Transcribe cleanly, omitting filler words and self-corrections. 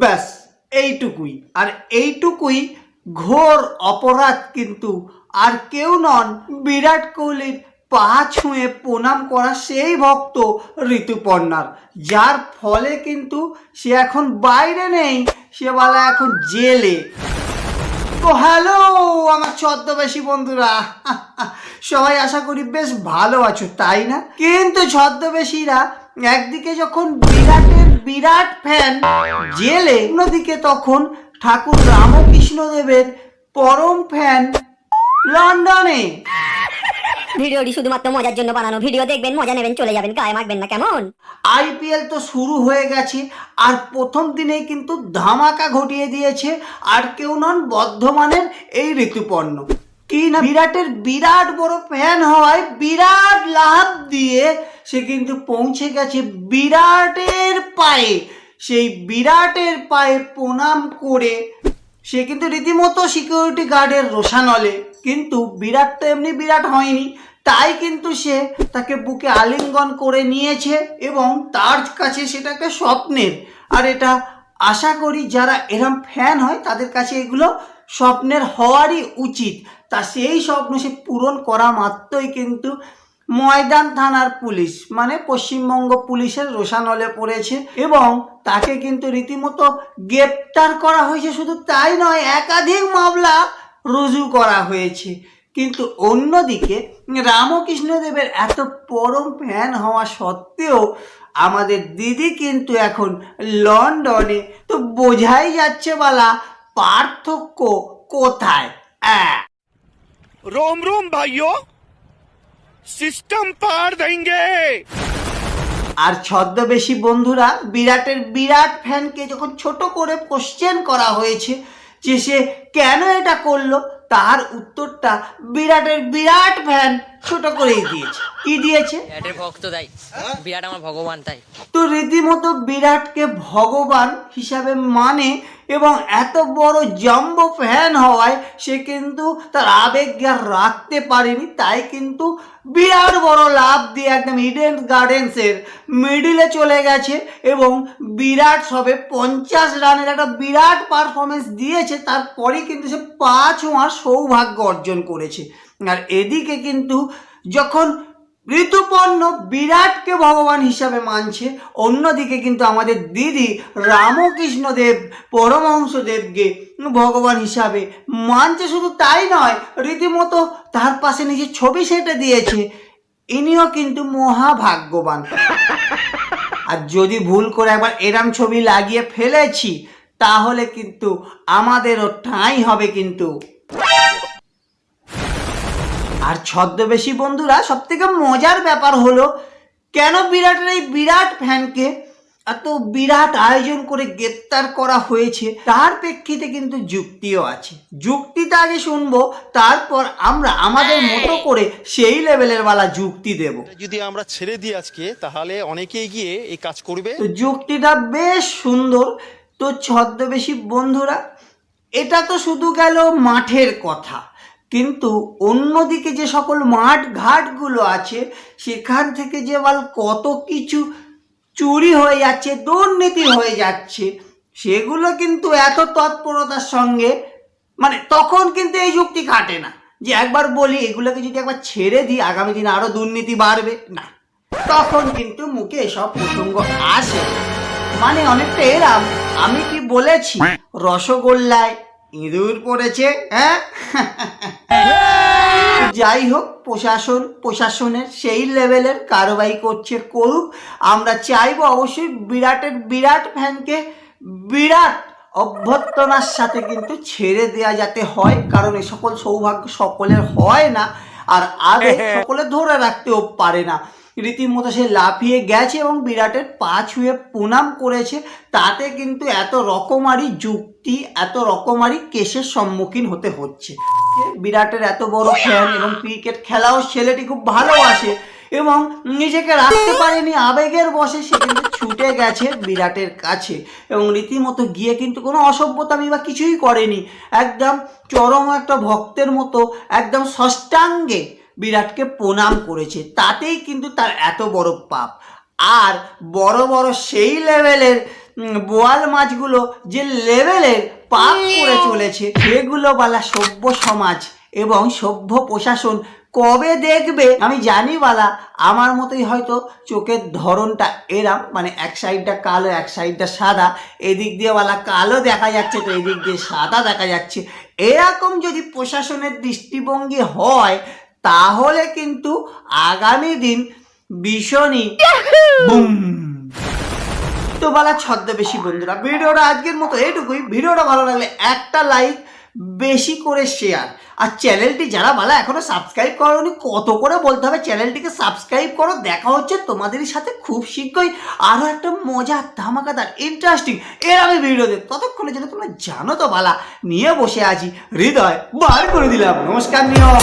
ব্যাস এইটুকুই, আর এইটুকুই ঘোর অপরাধ কিন্তু আর কেউ নন, বিরাট কোহলির পা ছুঁয়ে প্রণাম করা সেই ভক্ত ঋতুপর্ণার, যার ফলে কিন্তু সে এখন বাইরে নেই, সে বলা এখন জেলে। তো হ্যালো আমার ছদ্মবেশী বন্ধুরা, সবাই আশা করি বেশ ভালো আছো তাই না? কিন্তু ছদ্মবেশীরা একদিকে যখন বিরাটের বিরাট ফ্যান জেলে, অন্যদিকে তখন ঠাকুর রামকৃষ্ণদেবের পরম ফ্যান লন্ডনে। ভিডিওটি শুধুমাত্র মজার জন্য বানানো, ভিডিও দেখবেন, মজা নেবেন, চলে যাবেন, গায়ে মাখবেন না, কেমন? আইপিএল তো শুরু হয়ে গেছে, আর প্রথম দিনেই কিন্তু ধামাকা ঘটিয়ে দিয়েছে আর কেউ নন বর্ধমানের এই ঋতুপর্ণ। কি না, বিরাটের বিরাট বড় ফ্যান হওয়ায় বিরাট লাভ দিয়ে সে কিন্তু পৌঁছে গেছে বিরাটের পায়ে, সেই বিরাটের পায়ে প্রণাম করে সে কিন্তু রীতিমতো সিকিউরিটি গার্ডের রোষানলে। কিন্তু বিরাট তো এমনি বিরাট হয়নি, তাই কিন্তু সে তাকে বুকে আলিঙ্গন করে নিয়েছে এবং তার কাছে সেটা একটা স্বপ্নের। আর এটা আশা করি যারা এরম ফ্যান হয় তাদের কাছে এগুলো স্বপ্নের হওয়ারই উচিত। তা সেই স্বপ্ন সে পূরণ করা মাত্রই কিন্তু ময়দান থানার পুলিশ মানে পশ্চিমবঙ্গ পুলিশের রোষানলে পড়েছে এবং তাকে কিন্তু রীতিমতো গ্রেপ্তার করা হয়েছে। শুধু তাই নয়, একাধিক মামলা রুজু করা হয়েছে। কিন্তু অন্যদিকে রামকৃষ্ণদেবের এত পরম ফ্যান হওয়া সত্ত্বেও আমাদের দিদি কিন্তু এখন লন্ডনে। তো বোঝাই যাচ্ছে বালা পার্থক্য কোথায়। रोम रोम भाइयों, सिस्टम पार देंगे। আর ছদ্মবেশী বন্ধুরা, বিরাটের বিরাট ফ্যানকে যখন ছোট করে কোশ্চেন করা হয়েছে যে সে কেন এটা করলো, তার উত্তরটা বিরাটের বিরাট ফ্যান ছোট করেই দিয়েছে। কি দিয়েছে? বিরাটের ভক্ত তাই, বিরাট আমার ভগবান তাই। তো রীতিমতো বিরাটকে ভগবান হিসাবে মানে এবং এত বড় জাম্বো ফ্যান হওয়ায় সে কিন্তু তার আবেগ আর রাখতে পারেনি, তাই কিন্তু বিরাট বড় লাভ দিয়ে একদম ইডেন গার্ডেন্সের মিডিলে চলে গেছে এবং বিরাট সবে 50 রানের একটা বিরাট পারফরমেন্স দিয়েছে। তারপরে কিন্তু সে 5 ছোঁয়ার সৌভাগ্য অর্জন করেছে। আর এদিকে কিন্তু যখন ঋতুপর্ণ বিরাটকে ভগবান হিসাবে মানছে, অন্যদিকে কিন্তু আমাদের দিদি রামকৃষ্ণদেব পরমহংসদেবকে ভগবান হিসাবে মানছে। শুধু তাই নয়, রীতিমতো তার পাশে নিজের ছবি সেটে দিয়েছে। ইনিও কিন্তু মহাভাগ্যবান। আর যদি ভুল করে একবার এরম ছবি লাগিয়ে ফেলেছি তাহলে কিন্তু আমাদেরও ঠাঁই হবে কিন্তু। আর ছদ্মবেশী বন্ধুরা, সব থেকে মজার ব্যাপার হলো কেন বিরাটের এই বিরাট ফ্যানকে এত বিরাট আয়োজন করে গ্রেপ্তার করা হয়েছে, তার প্রেক্ষিতে কিন্তু যুক্তিও আছে। যুক্তিটা আগে শুনবো, তারপর আমরা আমাদের মতো করে সেই লেভেলের বালা যুক্তি দেব। যদি আমরা ছেড়ে দিই আজকে, তাহলে অনেকেই গিয়ে এই কাজ করবে। তো যুক্তিটা বেশ সুন্দর। তো ছদ্মবেশী বন্ধুরা, এটা তো শুধু গেল মাঠের কথা, কিন্তু অন্যদিকে যে সকল মাঠ ঘাটগুলো আছে সেখান থেকে যে কত কিছু চুরি হয়ে যাচ্ছে, দুর্নীতি হয়ে যাচ্ছে, সেগুলো কিন্তু এত তৎপরতার সঙ্গে মানে তখন কিন্তু এই যুক্তি খাটে না যে একবার বলি এগুলোকে যদি একবার ছেড়ে দিই আগামী দিনে আরো দুর্নীতি বাড়বে না, তখন কিন্তু মুখে এসব প্রসঙ্গ আসে। মানে অনেকটা এরাম, আমি কি বলেছি রসগোল্লায় ইঁদুর পড়েছে, হ্যাঁ? যাই হোক, প্রশাসনের সেই লেভেলের কারবাই করছে, করুক। আমরা চাইবো অবশ্যই বিরাটের বিরাট ফ্যানকে বিরাট অভ্যর্থনার সাথে কিন্তু ছেড়ে দেয়া যাতে হয়, কারণ এই সকল সৌভাগ্য সকলের হয় না আর আগে সকলে ধরে রাখতেও পারে না। রীতিমতো সে লাফিয়ে গেছে এবং বিরাটের পা ছুঁয়ে প্রণাম করেছে, তাতে কিন্তু এত রকমারি যুক্তি, এত রকমারি কেসের সম্মুখীন হতে হচ্ছে। বিরাটের এত বড় ফ্যান এবং ক্রিকেট খেলাও ছেলেটি খুব ভালোবাসে এবং নিজেকে রাখতে পারেনি, আবেগের বশে সে কিন্তু ছুটে গেছে বিরাটের কাছে এবং রীতিমতো গিয়ে কিন্তু কোনো অসভ্যতামি বা কিছুই করেনি, একদম চরম একটা ভক্তের মতো একদম ষষ্ঠাঙ্গে বিরাটকে প্রণাম করেছে, তাতেই কিন্তু তার এত বড় পাপ। আর বড় বড় সেই লেভেলের বোয়াল মাছগুলো যে লেভেলের পাপ করে চলেছে, সেগুলো বালা সভ্য সমাজ এবং সভ্য প্রশাসন কবে দেখবে আমি জানি বালা। আমার মতোই হয়তো চোখের ধরনটা এরাম, মানে এক সাইডটা কালো এক সাইডটা সাদা, এদিক দিয়ে বালা কালো দেখা যাচ্ছে তো এদিক দিয়ে সাদা দেখা যাচ্ছে। এরকম যদি প্রশাসনের দৃষ্টিভঙ্গি হয় তাহলে কিন্তু আগামী দিন ভীষণই বুম। তো বালা ছদ্মবেশী বন্ধুরা, ভিডিওটা আজকের মতো এইটুকুই। ভিডিওটা ভালো লাগলে একটা লাইক, বেশি করে শেয়ার, আর চ্যানেলটি যারা বালা এখনো সাবস্ক্রাইব করোনি, কত করে বলতে হবে চ্যানেলটিকে সাবস্ক্রাইব করো। দেখা হচ্ছে তোমাদের সাথে খুব শীঘ্রই আরো একটা মজার ধামাকাদার ইন্টারেস্টিং আমি ভিডিওতে। ততক্ষণে যেন তোমরা জানো তো বালা নিয়ে বসে আছি, হৃদয় বার করে দিলাম। নমস্কার নিয়ম।